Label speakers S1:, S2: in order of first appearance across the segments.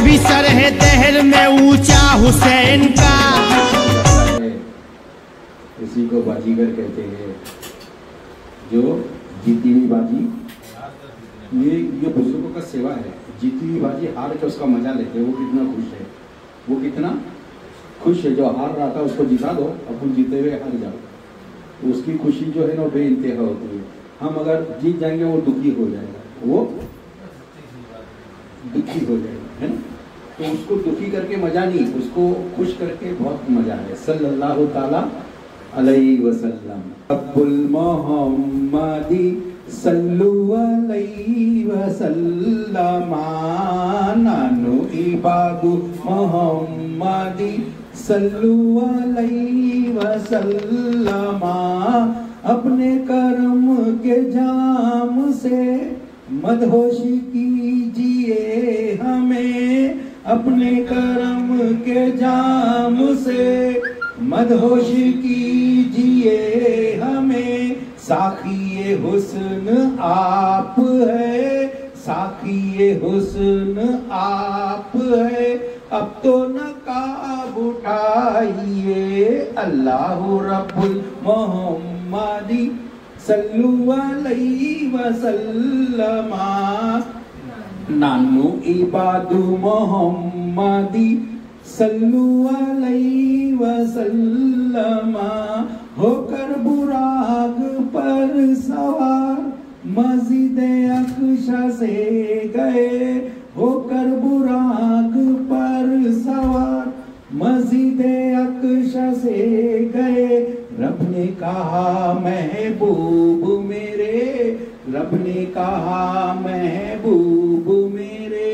S1: भी सर है दहर में ऊंचा हुसैन का।
S2: इसी को बाजीगर कहते हैं, जो जीती हुई बाजी, ये बुजुर्गों का सेवा है। जीती हुई बाजी हार के उसका मजा लेते हैं, वो कितना खुश है, वो कितना खुश है। जो हार रहा था उसको जिता दो, अपन जीते हुए हार जाओ, तो उसकी खुशी जो है ना बेइंतहा होती है। हम अगर जीत जाएंगे वो दुखी हो जाएगा, वो दुखी हो जाएगा, है ना। तो उसको दुखी करके मजा नहीं, उसको खुश करके बहुत मजा है। सल्लल्लाहु ताला अलैहि वसल्लम। अब्बुल मोहम्मदी सल्लु अलैहि वसल्लम, नानु इबादु मोहम्मदी सल्लु अलैहि वसल्लम। अपने कर्म के जाम से मदहोशी कीजिए हमें, अपने कर्म के जाम से मदहोशी कीजिए हमें। साखिए हुस्न आप है, साखिए हुस्न आप है, अब तो नकाब उठाइए। अल्लाहु रब्बुल मोहम्मदी सल्लु अलैहि वसल्लम, नानु इबादु मोहम्मदी सल्लु अलैहि वसल्लम। होकर बुराग पर सवार मस्जिद अक्सा से गए, होकर बुराग पर सवार मस्जिद अक्सा से गए। रब ने कहा महबूब मेरे, रब ने कहा महबूब मेरे,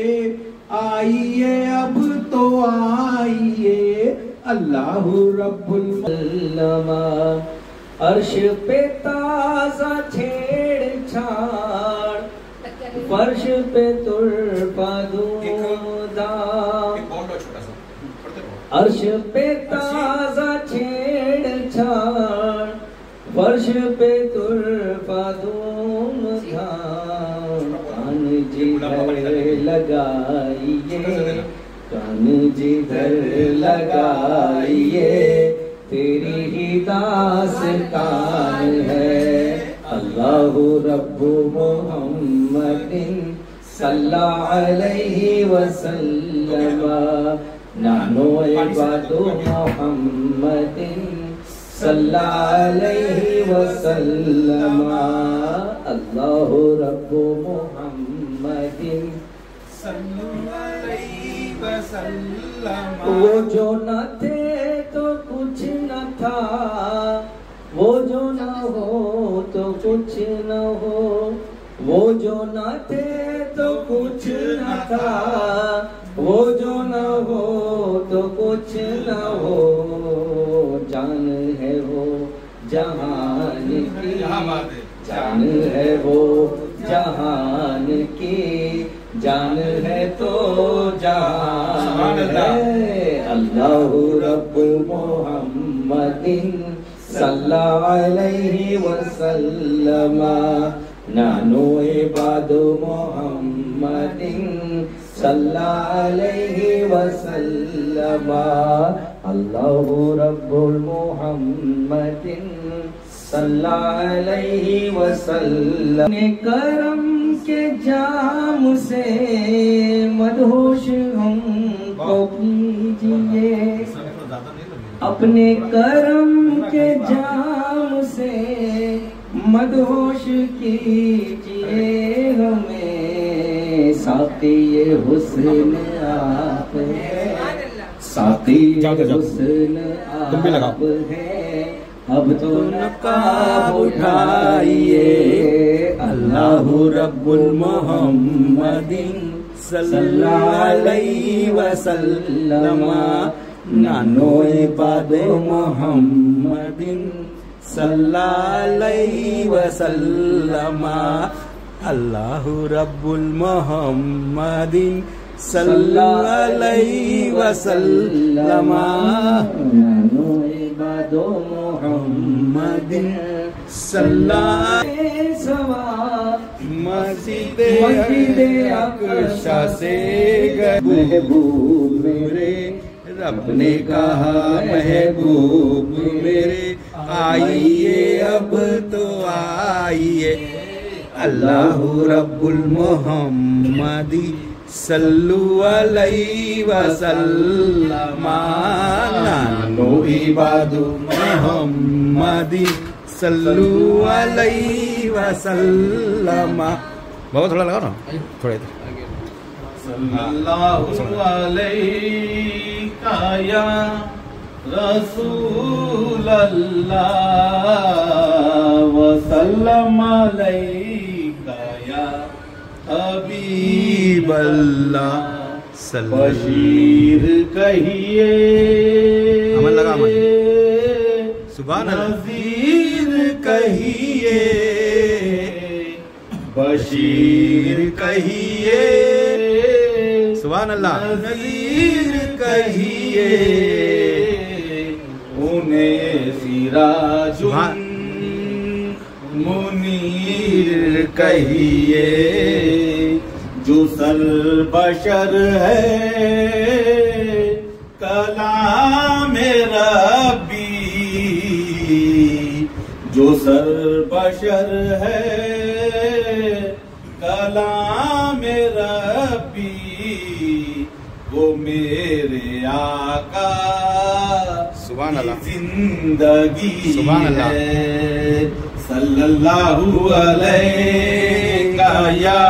S2: आइए अब तो आइए। अल्लाहु रब्बुल अल्लामा। अर्श पे ताज़ा छेड़छाड़, फर्श पे तुरपा दूदा। अर्श पे ताज़ा छेड़छाड़, फर्श पे तुरपा दूदा। कान जिधर लगाइए, कान जिधर लगाइए, तेरी ही दास्तान है। अल्लाहु रब्बु मुहम्मदिन सल्लल्लाहु अलैहि वसल्लम, नानो इबादु मुहम्मदिन सल्लल्लाहु अलैहि वसल्लम। अल्लाहु रब्बु मुहम्मदिन सल्लल्लाहु अलैहि वसल्लम। वो जो न थे तो कुछ न था, वो जो न हो तो कुछ न हो, वो जो न थे तो कुछ न था, वो जो न हो तो कुछ न हो। जान है वो जहान की, जान है वो जहान की, जान है तो जहान है। अल्लाहु रब्बुल मुहम्मदिन सल्लल्लाहु अलैहि वसल्लम, नानु इबादु मुहम्मदिन सल्लल्लाहु अलैहि वसल्लम। अल्लाहु रब्बुल मुहम्मदिन सल्लल्लाहु अलैहि वसल्लम। करम के जाम से मदहोश हमको कीजिए, अपने करम के जाम से मदहोश कीजिए हमें। साक़ी हुस्न आप है, साक़ी हुस्न आप है, अब तो नकाब उठाइए। अल्लाहु रब्बुल मुहम्मदिन सल्लल्लाहु अलैहि वसल्लम, नानो इबादु मुहम्मदिन सल्लल्लाहु अलैहि वसल्लम। अल्लाहु रब्बुल मुहम्मदिन सल्लल्लाहु अलैहि वसल्लम, नानो इबादु मुहम्मदिन सल्लल्लाहु
S3: सवा
S1: मस्जिद
S3: अक़सा से महबूब मेरे
S1: रब ने कहा महबूब मेरे आइए अब तो आइए अल्लाह रब्बुल मोहम्मदी सल्लु अलैहि वसल्लम नानो इबादु मोहम्मदी सल्लु अलैहि वसल्लम। बहुत थोड़ा लगा ना थोड़ा इधर
S4: सल्लल्लाहु अलैका या रसूल अल्लाह व सल्लम अलैका या हबीब अल्लाह। बशीर कहिए
S1: अमन लगा अमन सुभान अल्लाह
S4: नज़ीर कहिए बशीर कहिए
S1: सुभान अल्लाह
S4: नज़ीर कहिए उन्हें सिराजुन मुनीर कहिए जो सर बशर है कलाम रब्बी जो सर बशर है कलाम रब्बी वो मेरे आका
S1: सुभान अल्लाह
S4: जिंदगी
S1: सुभान अल्लाह
S4: है। सल्लल्लाहु अलैका या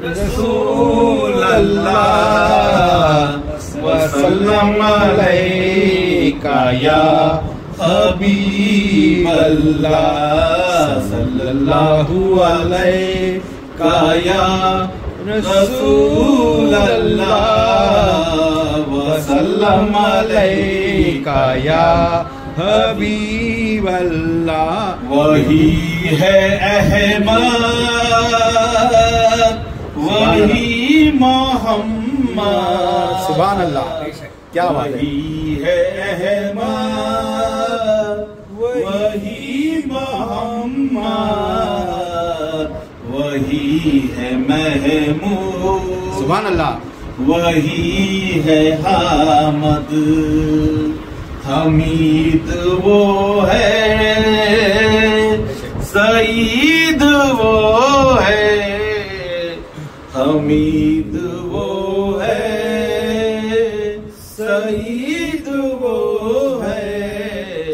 S4: रसूल अल्लाह व सल्लम अलैका या हबीब अल्लाह। सल्लल्लाहु अलैका या रसूल अल्लाह व सल्लम अलैका या हबीब अल्लाह। वही है अहमद वही मोहम्मद
S1: सुभान अल्लाह क्या बात है
S4: वही है अहमद वही मोहम्मद वही है महमूद
S1: सुभान अल्लाह
S4: वही है हामद हमीद वो है सईद वो है हमीद वो है सईद वो है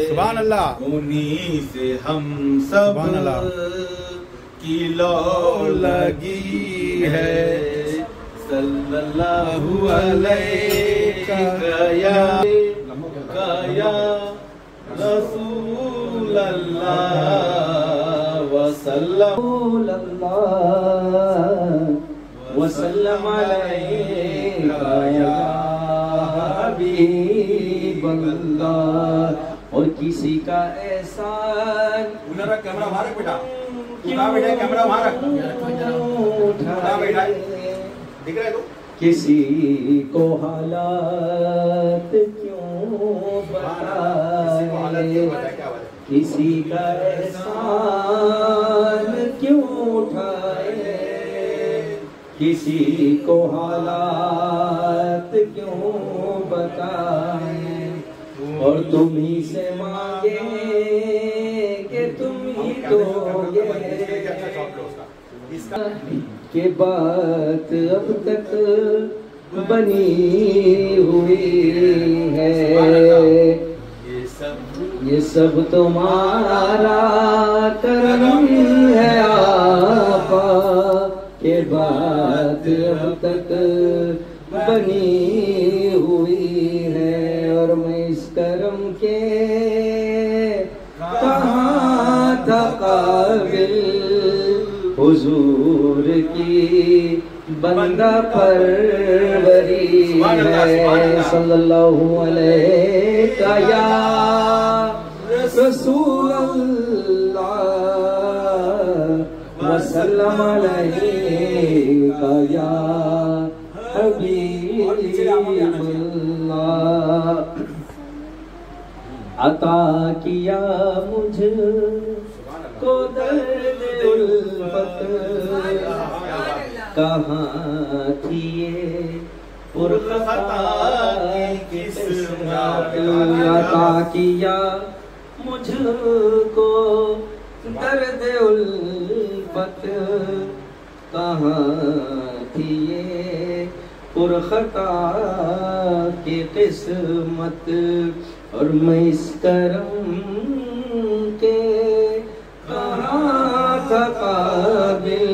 S1: सुभान अल्लाह
S4: उन्हीं से हम सब
S1: सुभान अल्लाह
S4: की लौ लगी है। सल्लल्लाहु अलैका या रसूल अल्लाह व सल्लम अलैका या हबीब अल्लाह। और किसी का एहसान
S1: कैमरा वहां रख बेटा कहां बैठा है कैमरा वहां रख कहां बैठा है दिख रहा है तो
S3: किसी को हालात क्यों बताए किसी का एहसान क्यों उठाए किसी को हालात क्यों बताए और तुम ही से मांगे कि तुम ही दोगे के बात अब तक बनी हुई है ये सब तुम्हारा करम है आपा के बात अब तक बनी हुई है और मैं इस करम के कहाँ था काबिल हुजूर की बंदा परवरी है। सल्लल्लाहु अलैका या रसूल अल्लाह व सल्लम अलैका या हबीब अल्लाह। अता किया मुझको दर्द उल्फत कहाँ थी ये पुरखता की किस्मत। अता किया मुझको दर्द उल्फत कहाँ थी ये पुरखता की किस्मत। और मैं इस करम के कहाँ था काबिल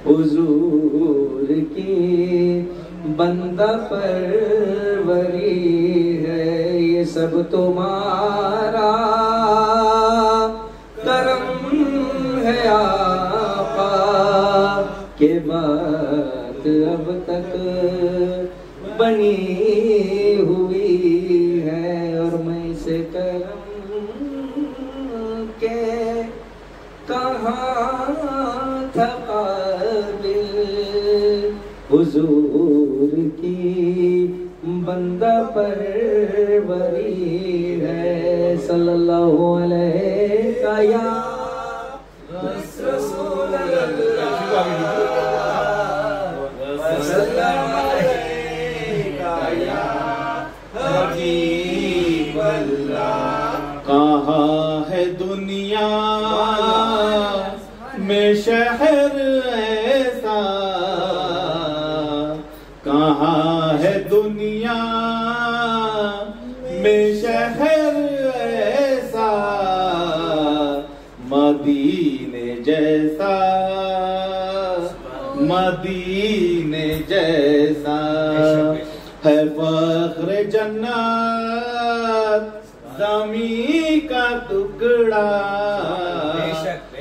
S3: हुजूर की बंदा परवरी है। ये सब तुम्हारा करम है आका के बात अब तक बनी हुई है। और मैं इसे करम के कहाँ था काबिल हुजूर की बंदा परवरी है। सल्लल्लाहु अलैहि या रसूल अल्लाह वसल्लम अलैका या हबीब अल्लाह।
S4: कहाँ है दुनिया में शहर ऐसा, कहाँ है दुनिया में शहर ऐसा, मदीने जैसा, मदीने जैसा है फख्र जन्नत ज़मीं का टुकड़ा,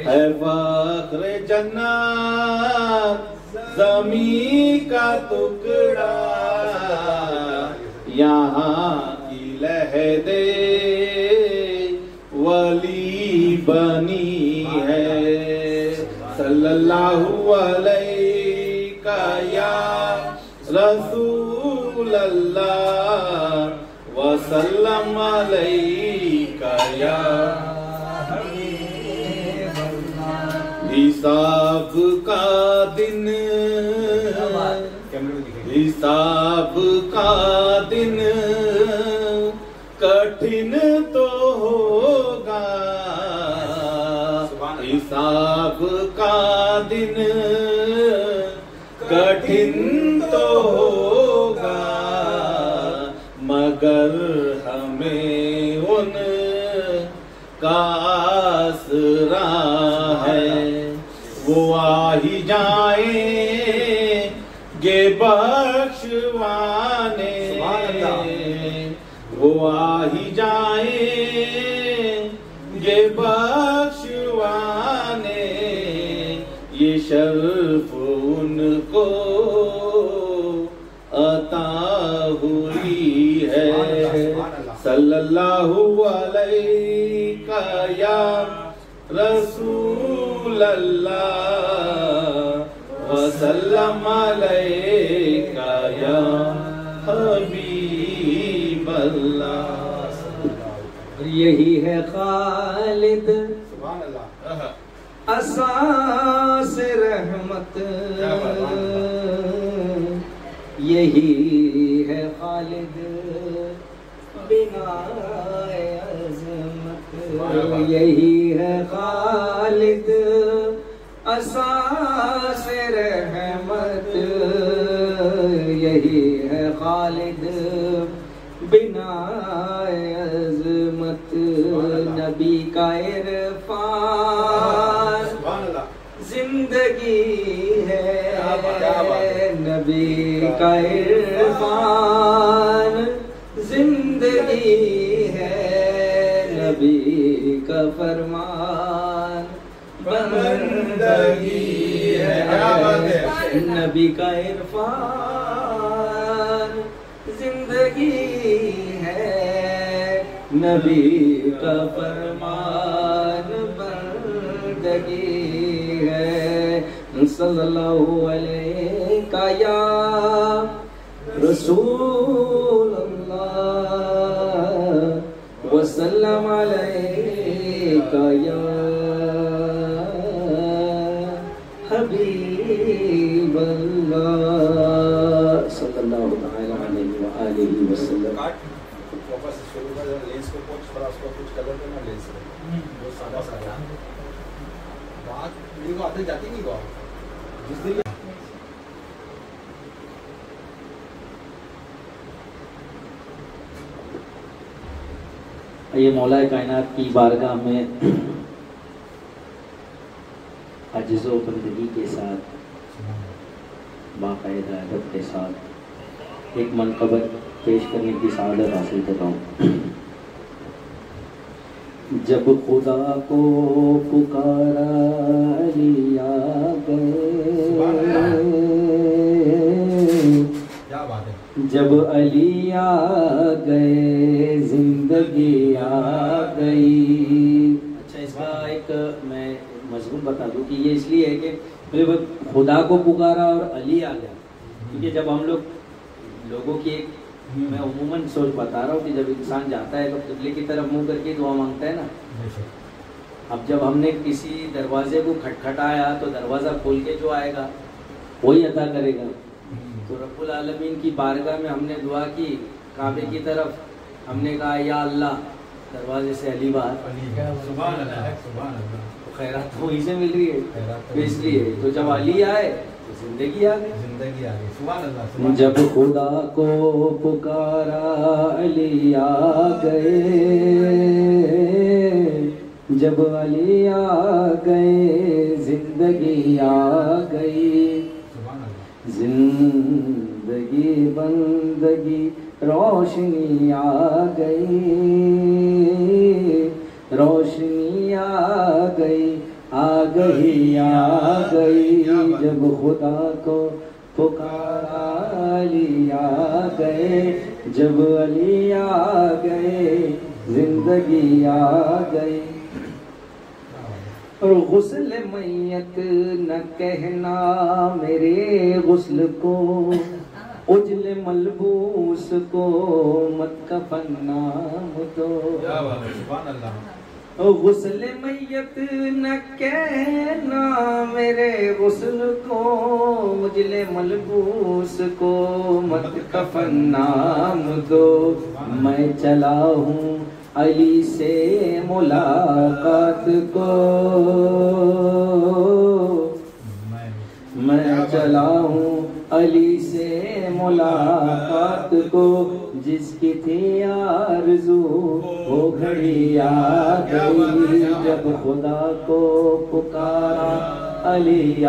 S4: है फख्र जन्नत ज़मीं का टुकड़ा। यहाँ की लहदे वली बनी है। सल्लल्लाहु अलैका या रसूल अल्लाह वसल्लम अलैका या हबीब अल्लाह। हिसाब का दिन, हिसाब का दिन कठिन तो होगा, हिसाब का दिन कठिन तो होगा, मगर हमें उन का आसरा है। वो आ ही जाएंगे बख्शवाने, वो आ ही जाएंगे बख्शवाने। ये शर्फ उनको अता हुई है। सल्लल्लाहु अलैका या रसूल अल्लाह वसल्लम अलैका या हबीब अल्लाह।
S3: यही है खालिद असास रहमत, यही है खालिद बिना अज़मत, यही है खालिद असास रहमत, यही है खालिद बिना अज़मत। नबी का इरफान जिंदगी है, नबी का इरफान जिंदगी है, नबी का फरमान बंदगी है। नबी का इरफान जिंदगी है, नबी का फरमान बंदगी है। सल्लल्लाहु अलैका या रसूल अल्लाह वसल्लम अलैका या ताला अलैहि व आलिहि वसल्लम।
S1: काट वापस शुरू कर, लेंस को कुछ थोड़ा उसको कुछ कलर देना लेंस में, वो सादा सादा बात मेरी को आते जाती नहीं को जिस दिन
S3: ये मौला कायनात की बारगाह में अज्ज़ो बंदगी के साथ बाकायदा अदब के साथ एक मनक़बत पेश करने की सआदत हासिल कर रहा हूँ। जब खुदा को पुकारा अली आ गए,
S1: क्या बात है,
S3: जब अली आ गए जिंदगी आ गई। अच्छा, इसका एक मैं मजमून बता दूं कि ये इसलिए है कि खुदा को पुकारा और अली आ गया, क्योंकि जब हम लोगों की एक मैं उम्मूमन सोच बता रहा हूँ कि जब इंसान जाता है तो क़िबले की तरफ मुंह करके दुआ मांगता है ना। अब जब हमने किसी दरवाजे को खटखटाया तो दरवाज़ा खोल के जो आएगा वही अता करेगा। तो रब्बुल आलमीन की बारगाह में हमने दुआ की काबे की तरफ, हमने कहा या अल्लाह दरवाजे से अली बाहर,
S1: सुभान अल्लाह, सुभान अल्लाह,
S3: तो खैरात तो वहीं से मिल रही है। तो इसलिए तो जब अली आए तो जिंदगी आ गई,
S1: जिंदगी आ गई। सुभान अल्लाह, सुभान
S3: जब खुदा को पुकारा अली आ गए, जब अली आ गए जिंदगी आ गई।
S1: सुभान अल्लाह,
S3: जिंदगी बंदगी रोशनी आ गई, रोशनी आ गई, आ गई आ गई। जब खुदा को पुकारा अली आ गए, जब अली आ गए जिंदगी आ गई। और गुस्ल मैयत न कहना मेरे गुस्ल को, उजले मलबूस को मत कफन्ना मुझो।
S1: क्या बात है, सुभान अल्लाह।
S3: गुस्ल मैयत न कहना मेरे गुस्ल को, उजले मलबूस को मत कफन्ना मुझो। मैं चला हूँ अली से मुलाकात को, मैं चला हूँ अली से मुलाकात को। जिसकी थी आरज़ू वो घड़ी आ गई, जब खुदा को पुकारा अली आ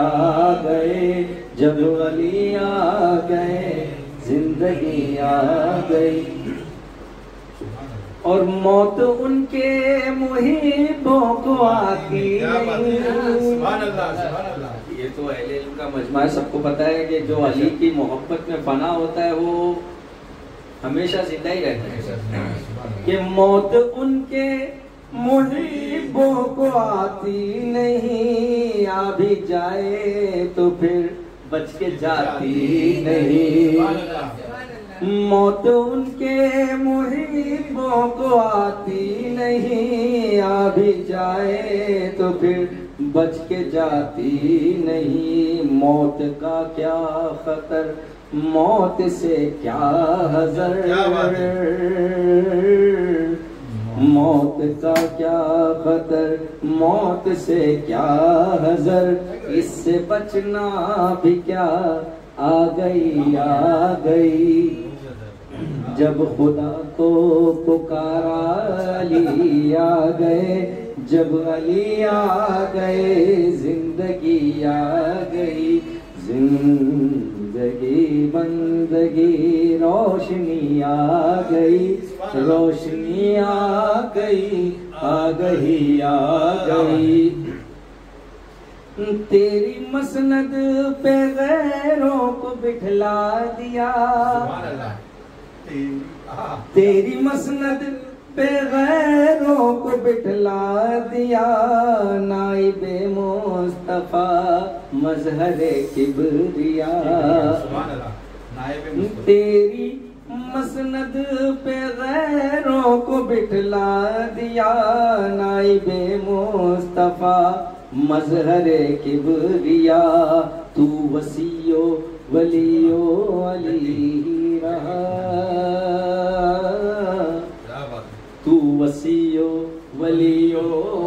S3: गए, जब अली आ गए जिंदगी आ गई। और मौत उनके मुहिबों को आती नहीं।
S1: सुभान अल्लाह, सुभान अल्लाह।
S3: ये तो अहले इल्म का मजमा है, सबको पता है कि जो अली की मोहब्बत में फना होता है वो हमेशा जिंदा ही रहता है। कि मौत उनके मुहिबों को आती नहीं, आ भी जाए तो फिर बच के जाती नहीं। मौत उनके मुहिबों को आती नहीं, आ भी जाए तो फिर बच के जाती नहीं। मौत का क्या खतर, मौत से क्या हज़र, मौत का क्या खतर, मौत से क्या हज़र। इससे बचना भी क्या, आ गई आ गई। जब खुदा को पुकारा अली आ गए, जब अली आ गए जिंदगी आ गई। जिंदगी बंदगी रोशनी आ गई, रोशनी आ गई, आ गई आ गई। तेरी मसनद पे गैरों को बिठला दिया, तेरी मसनद पे गैरों को बिठला दिया। नाइबे मुस्तफा मजहरे किबरिया, तेरी मसनद पे गैरों को बिठला दिया। नाइबे मुस्तफा मजहरे किबरिया। तू वसीयो वलियो वली ही रहा, तू वसीयो वलियो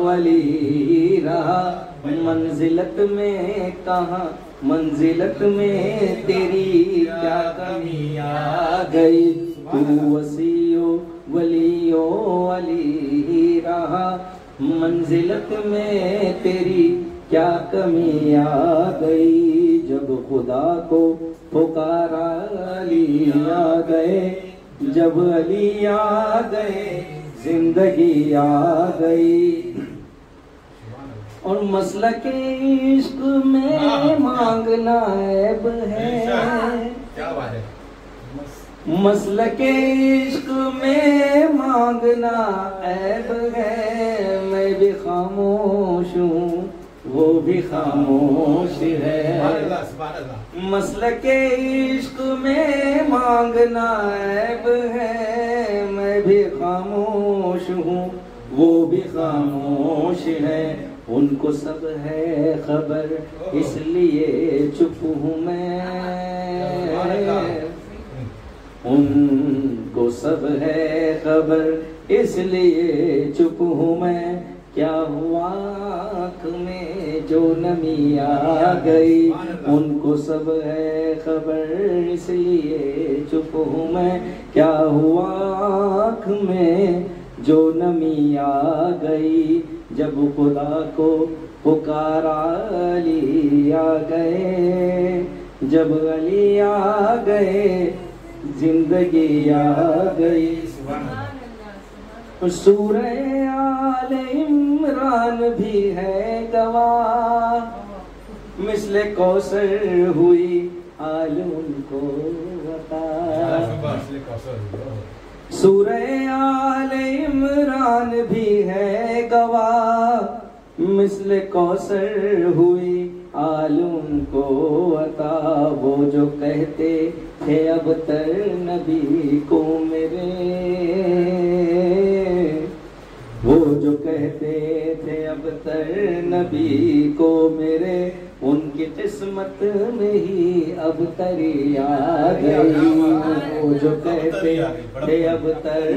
S3: वली रहा, मंजिलत में कहाँ मंजिलत में तेरी क्या कमी आ गई, तू वसीयो वलियो वली रहा, मंजिलत में तेरी क्या कमी आ गई, जब खुदा को पुकारा अली आ गए, जब अली आ गए जिंदगी आ गई। और मसला के इश्क में मांगना ऐब है,
S1: क्या बात है,
S3: मसला के इश्क में मांगना ऐब है, मैं भी खामोश हूँ वो भी खामोश है, मसला के इश्क में मांगना ऐब है, मैं भी खामोश हूँ वो भी खामोश है, उनको सब है खबर इसलिए चुप हूँ मैं, उनको सब है खबर इसलिए चुप हूँ मैं, क्या हुआ आँख में जो नमी आ गई, उनको सब है खबर इसलिए चुप हूँ मैं, क्या हुआ आँख में जो नमी आ गई, जब खुदा को पुकारा अली आ गए, जब अली आ गए जिंदगी आ गई। सूरह आल इमरान भी है गवाह, मिसले कौसर हुई आल उनको बता, सूरह आल इमरान भी है गवाह, मिसले कौसर हुई आल उनको अता, वो जो कहते थे अब तर नबी को मेरे, वो जो कहते थे अब तर नबी को मेरे, उनकी किस्मत में ही अब तरी आ गई, वो जो कहते थे अब तर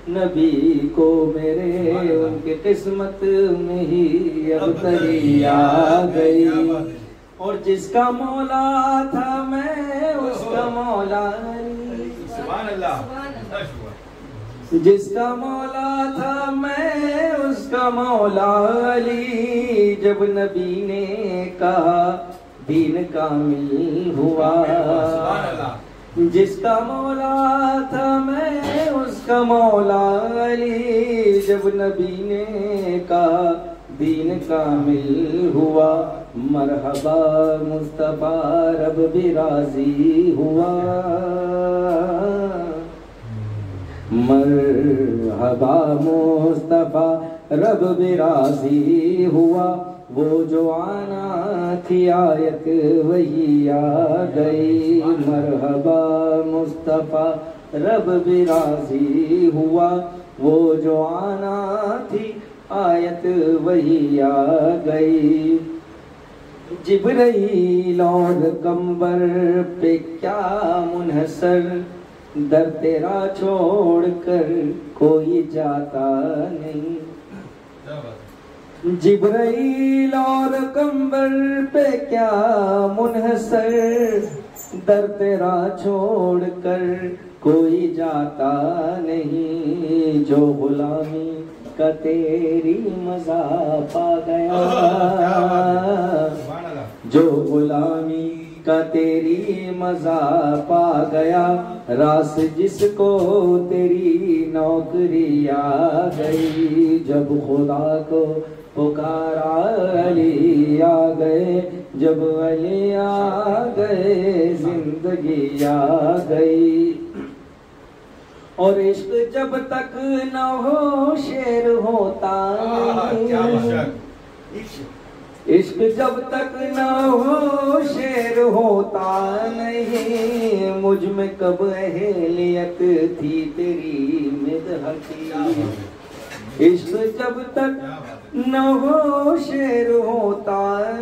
S3: नबी को मेरे, उनकी किस्मत में ही अब तरी आ गई। और जिसका मौला था मैं उसका मौला अली,
S1: सुभान अल्लाह,
S3: जिसका मौला था मैं उसका मौला अली, जब नबी ने कहा दीन कामिल हुआ, जिसका मौला था मैं उसका मौला अली, जब नबी ने कहा दीन कामिल हुआ, मरहबा मुस्तफा रब भी राजी हुआ, मरहबा मुस्तफा रब भी राजी हुआ, वो जो आना थी आयत वही आ गई, मरहबा मुस्तफा रब भी राजी हुआ, वो जो आना थी आयत वही आ गई। जिब्राइल और कंबर पे क्या मुनहसर, दर तेरा छोड़कर कोई जाता नहीं, जिब्राइल और कंबर पे क्या मुनहसर, दर तेरा छोड़कर कोई जाता नहीं, जो गुलामी का तेरी मजा पा गया, जो गुलामी का तेरी मजा पा गया, रास जिसको तेरी नौकरी आ गई, जब खुदा को पुकारा अली आ गए, जब अली आ गए जिंदगी आ गई। और इश्क जब तक न हो शेर होता नहीं, इश्क जब तक न हो शेर होता नहीं, मुझ में कब अहलियत थी तेरी मिदह की, इश्क जब तक न हो शेर होता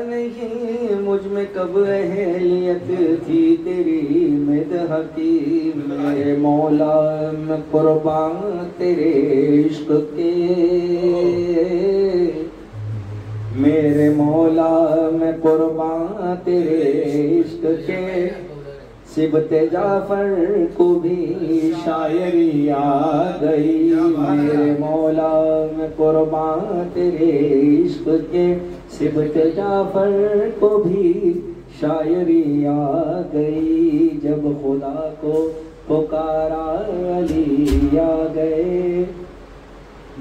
S3: नहीं, मुझ में कब अहलियत थी तेरी मदह की। मेरे मौला मैं कुर्बान तेरे इश्क के, मेरे मौला मैं कुर्बान तेरे इश्क के। सिबते जाफर को भी शायरी आ गई, मेरे मौला मैं कुर्बान तेरे इश्क के। सिबते जाफर को भी शायरी आ गई, जब खुदा को पुकारा अली आ गए,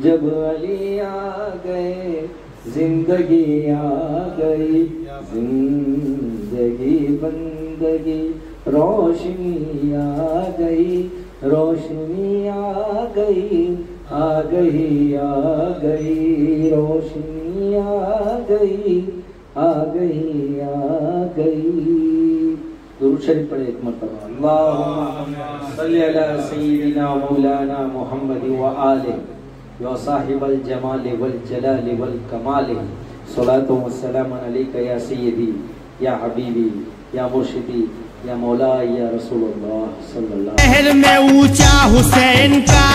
S3: जब अली आ गए जिंदगी आ गई। जिंदगी बंदगी रोशनी आ गई, रोशनी आ गई, आ गई, आ गई, रोशनी आ गई, आ गई, आ गई। दुरूद शरीफ पढ़े एक मरतबा। अल्लाहुम्मा सल्ली अला सय्यिदिना मौलाना मुहम्मद व आले या साहिबल जमाल वल जलाल वल कमाल। सलातो व सलाम अलैका या सय्यदी या हबीबी या मुर्शिदी या मौला या रसूलुल्लाह सल्लल्लाहु अलैहि वसल्लम।
S5: महल में ऊंचा हुसैन का